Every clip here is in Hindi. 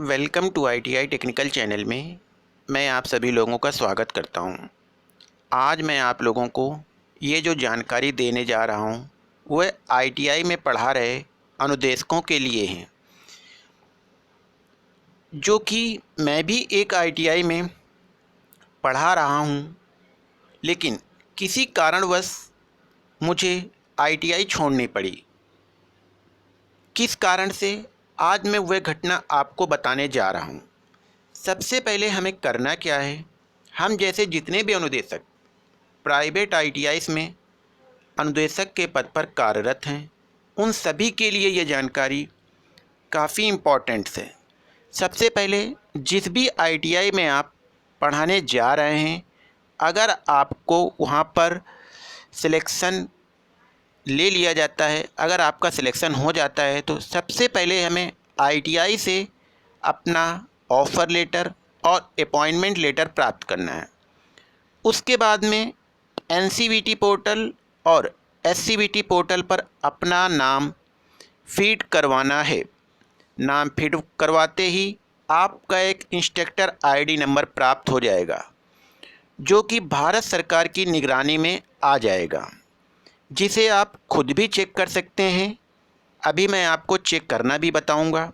Welcome to ITI technical channel में मैं आप सभी लोगों का स्वागत करता हूं। आज मैं आप लोगों को ये जो जानकारी देने जा रहा हूं वह ITI में पढ़ा रहे अनुदेशकों के लिए हैं, जो कि मैं भी एक ITI में पढ़ा रहा हूं, लेकिन किसी कारणवश मुझे ITI छोड़नी पड़ी। किस कारण से, आज मैं वह घटना आपको बताने जा रहा हूं। सबसे पहले हमें करना क्या है, हम जैसे जितने भी अनुदेशक प्राइवेट ITIs में अनुदेशक के पद पर कार्यरत हैं, उन सभी के लिए ये जानकारी काफ़ी इम्पोर्टेंट है। सबसे पहले जिस भी ITI में आप पढ़ाने जा रहे हैं, अगर आपको वहाँ पर सिलेक्शन ले लिया जाता है, अगर आपका सिलेक्शन हो जाता है, तो सबसे पहले हमें ITI से अपना ऑफ़र लेटर और अपॉइंटमेंट लेटर प्राप्त करना है। उसके बाद में NCVT पोर्टल और SCVT पोर्टल पर अपना नाम फीड करवाना है। नाम फीड करवाते ही आपका एक इंस्ट्रक्टर ID नंबर प्राप्त हो जाएगा, जो कि भारत सरकार की निगरानी में आ जाएगा, जिसे आप खुद भी चेक कर सकते हैं। अभी मैं आपको चेक करना भी बताऊंगा।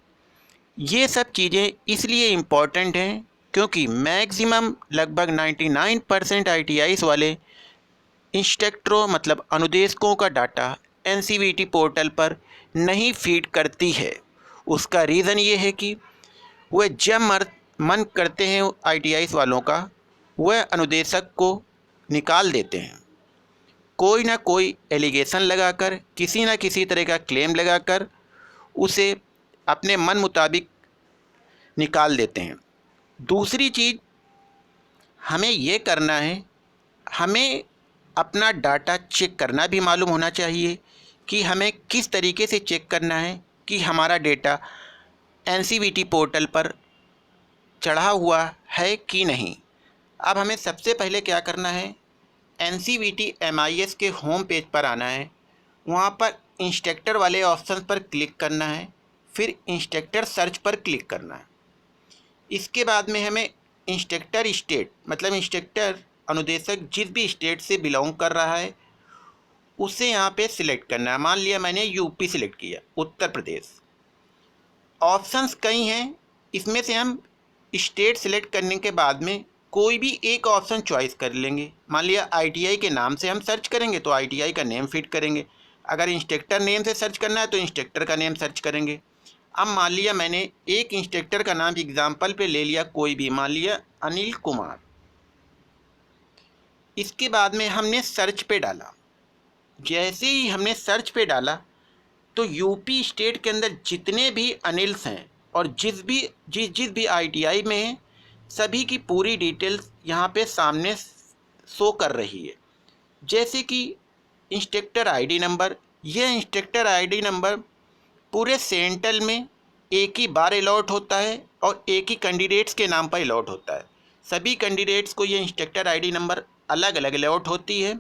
ये सब चीज़ें इसलिए इम्पॉर्टेंट हैं क्योंकि मैक्सिमम लगभग 99% ITIs वाले इंस्ट्रक्टरों मतलब अनुदेशकों का डाटा NCVT पोर्टल पर नहीं फीड करती है। उसका रीज़न ये है कि वह जब मन करते हैं ITIs वालों का, वह अनुदेशक को निकाल देते हैं। कोई ना कोई एलिगेशन लगाकर, किसी ना किसी तरह का क्लेम लगाकर उसे अपने मन मुताबिक निकाल देते हैं। दूसरी चीज़ हमें ये करना है, हमें अपना डाटा चेक करना भी मालूम होना चाहिए कि हमें किस तरीके से चेक करना है कि हमारा डेटा NCVT पोर्टल पर चढ़ा हुआ है कि नहीं। अब हमें सबसे पहले क्या करना है, NCVT MIS के होम पेज पर आना है। वहाँ पर इंस्ट्रक्टर वाले ऑप्शन पर क्लिक करना है, फिर इंस्ट्रक्टर सर्च पर क्लिक करना है। इसके बाद में हमें इंस्ट्रक्टर स्टेट मतलब इंस्ट्रक्टर अनुदेशक जिस भी स्टेट से बिलोंग कर रहा है उसे यहाँ पे सिलेक्ट करना है। मान लिया मैंने यूपी सिलेक्ट किया, उत्तर प्रदेश। ऑप्शंस कई हैं, इसमें से हम स्टेट सिलेक्ट करने के बाद में कोई भी एक ऑप्शन चॉइस कर लेंगे। मान लिया ITI के नाम से हम सर्च करेंगे तो ITI का नेम फिट करेंगे। अगर इंस्ट्रक्टर नेम से सर्च करना है तो इंस्ट्रक्टर का नेम सर्च करेंगे। अब मान लिया मैंने एक इंस्ट्रक्टर का नाम एग्जाम्पल पे ले लिया, कोई भी, मान लिया अनिल कुमार। इसके बाद में हमने सर्च पे डाला। जैसे ही हमने सर्च पे डाला तो यूपी स्टेट के अंदर जितने भी अनिल्स हैं और जिस भी ITI में हैं, सभी की पूरी डिटेल्स यहाँ पे सामने शो कर रही है। जैसे कि इंस्ट्रक्टर ID नंबर, यह इंस्ट्रक्टर ID नंबर पूरे सेंट्रल में एक ही बार अलॉट होता है और एक ही कैंडिडेट्स के नाम पर अलॉट होता है। सभी कैंडिडेट्स को ये इंस्ट्रक्टर ID नंबर अलग अलग अलॉट होती है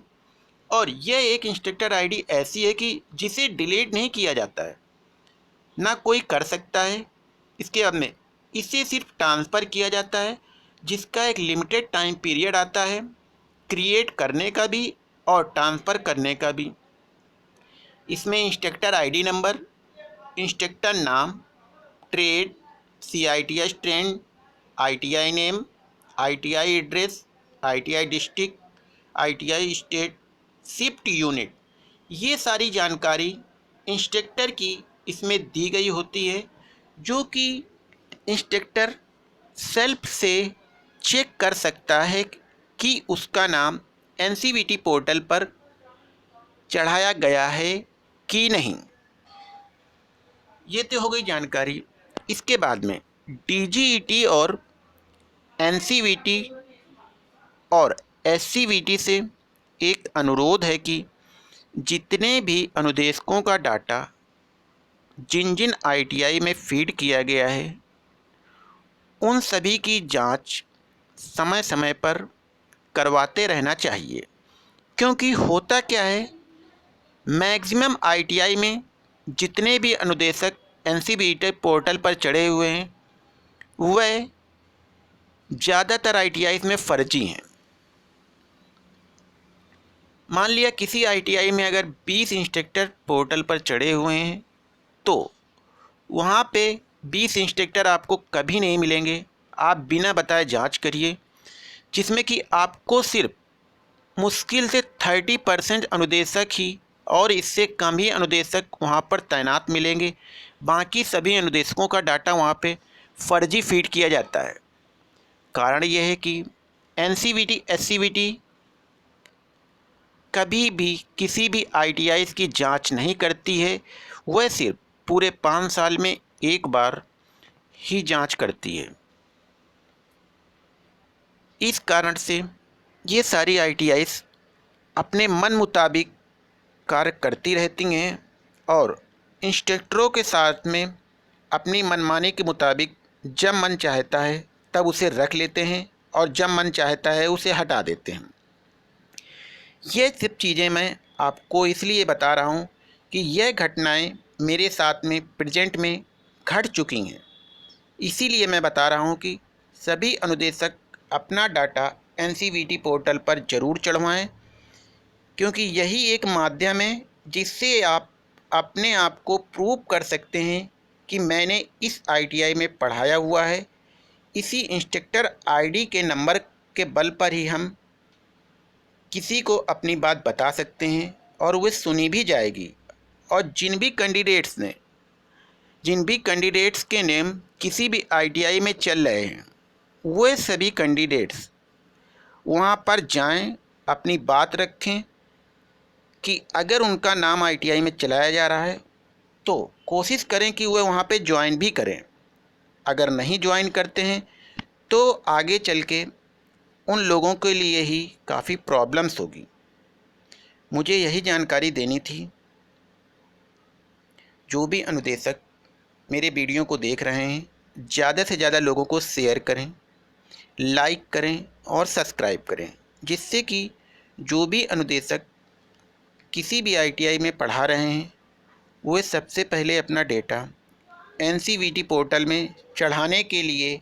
और यह एक इंस्ट्रक्टर ID ऐसी है कि जिसे डिलीट नहीं किया जाता है, ना कोई कर सकता है। इसके बाद में इसे सिर्फ ट्रांसफ़र किया जाता है, जिसका एक लिमिटेड टाइम पीरियड आता है, क्रिएट करने का भी और ट्रांसफ़र करने का भी। इसमें इंस्ट्रक्टर ID नंबर, इंस्ट्रक्टर नाम, trade, CITS trend, ITI name, ITI address, ITI district, ITI state, shift unit, ये सारी जानकारी इंस्ट्रक्टर की इसमें दी गई होती है, जो कि इंस्ट्रक्टर सेल्फ से चेक कर सकता है कि उसका नाम NCVT पोर्टल पर चढ़ाया गया है कि नहीं। ये तो हो गई जानकारी। इसके बाद में DGET और NCVT और SCVT से एक अनुरोध है कि जितने भी अनुदेशकों का डाटा जिन जिन ITI में फीड किया गया है, उन सभी की जांच समय समय पर करवाते रहना चाहिए। क्योंकि होता क्या है, मैक्सिमम ITI में जितने भी अनुदेशक NCVT पोर्टल पर चढ़े हुए हैं, वह ज़्यादातर आईटीआई में फर्जी हैं। मान लिया किसी आईटीआई में अगर 20 इंस्ट्रक्टर पोर्टल पर चढ़े हुए हैं तो वहाँ पे 20 इंस्ट्रक्टर आपको कभी नहीं मिलेंगे। आप बिना बताए जांच करिए, जिसमें कि आपको सिर्फ मुश्किल से 30% अनुदेशक ही और इससे कम ही अनुदेशक वहाँ पर तैनात मिलेंगे। बाकी सभी अनुदेशकों का डाटा वहाँ पे फर्जी फीड किया जाता है। कारण यह है कि एनसीवीटी एससीवीटी कभी भी किसी भी आईटीआईज़ की जांच नहीं करती है। वह सिर्फ पूरे 5 साल में एक बार ही जांच करती है। इस कारण से ये सारी आईटीआईज़ अपने मन मुताबिक कार्य करती रहती हैं और इंस्ट्रक्टरों के साथ में अपनी मनमानी के मुताबिक जब मन चाहता है तब उसे रख लेते हैं और जब मन चाहता है उसे हटा देते हैं। ये सब चीज़ें मैं आपको इसलिए बता रहा हूँ कि यह घटनाएं मेरे साथ में प्रेजेंट में घट चुकी हैं। इसीलिए मैं बता रहा हूँ कि सभी अनुदेशक अपना डाटा एनसीवीटी पोर्टल पर ज़रूर चढ़वाएं, क्योंकि यही एक माध्यम है जिससे आप अपने आप को प्रूव कर सकते हैं कि मैंने इस आईटीआई में पढ़ाया हुआ है। इसी इंस्ट्रक्टर आईडी के नंबर के बल पर ही हम किसी को अपनी बात बता सकते हैं और वह सुनी भी जाएगी। और जिन भी कैंडिडेट्स के नेम किसी भी आईटीआई में चल रहे हैं, वे सभी कैंडिडेट्स वहाँ पर जाएं, अपनी बात रखें कि अगर उनका नाम आईटीआई में चलाया जा रहा है तो कोशिश करें कि वह वहाँ पे ज्वाइन भी करें। अगर नहीं ज्वाइन करते हैं तो आगे चल के उन लोगों के लिए ही काफ़ी प्रॉब्लम्स होगी। मुझे यही जानकारी देनी थी। जो भी अनुदेशक मेरे वीडियो को देख रहे हैं, ज़्यादा से ज़्यादा लोगों को शेयर करें, लाइक करें और सब्सक्राइब करें, जिससे कि जो भी अनुदेशक किसी भी आईटीआई में पढ़ा रहे हैं वे सबसे पहले अपना डेटा एनसीवीटी पोर्टल में चढ़ाने के लिए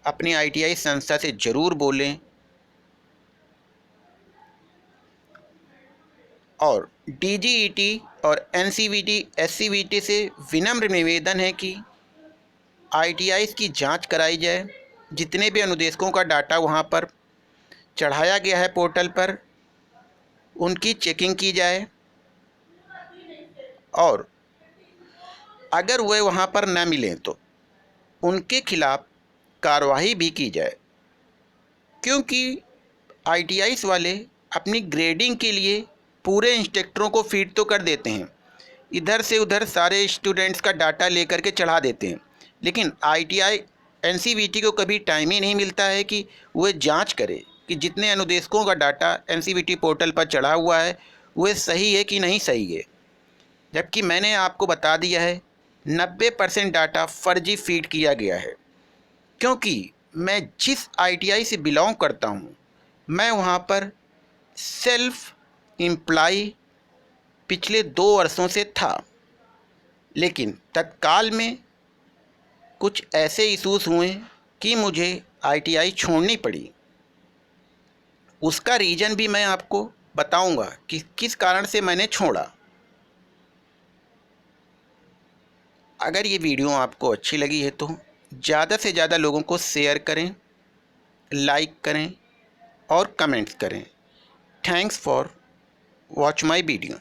अपनी आईटीआई संस्था से ज़रूर बोलें। और डीजीईटी और एनसीवीटी एससीवीटी से विनम्र निवेदन है कि आईटीआईज़ की जांच कराई जाए। जितने भी अनुदेशकों का डाटा वहां पर चढ़ाया गया है पोर्टल पर, उनकी चेकिंग की जाए और अगर वे वहां पर न मिलें तो उनके खिलाफ कार्रवाई भी की जाए, क्योंकि आईटीआईज़ वाले अपनी ग्रेडिंग के लिए पूरे इंस्ट्रक्टरों को फीड तो कर देते हैं, इधर से उधर सारे स्टूडेंट्स का डाटा लेकर के चढ़ा देते हैं, लेकिन आईटीआई एनसीवीटी को कभी टाइम ही नहीं मिलता है कि वह जांच करे कि जितने अनुदेशकों का डाटा एनसीवीटी पोर्टल पर चढ़ा हुआ है वह सही है कि नहीं सही है। जबकि मैंने आपको बता दिया है 90% डाटा फर्जी फीड किया गया है। क्योंकि मैं जिस आईटीआई से बिलोंग करता हूँ, मैं वहाँ पर सेल्फ एम्प्लॉय पिछले 2 वर्षों से था, लेकिन तत्काल में कुछ ऐसे इश्यूज़ हुए कि मुझे आईटीआई छोड़नी पड़ी। उसका रीज़न भी मैं आपको बताऊंगा कि किस कारण से मैंने छोड़ा। अगर ये वीडियो आपको अच्छी लगी है तो ज़्यादा से ज़्यादा लोगों को शेयर करें, लाइक करें और कमेंट्स करें। Thanks for watch my video.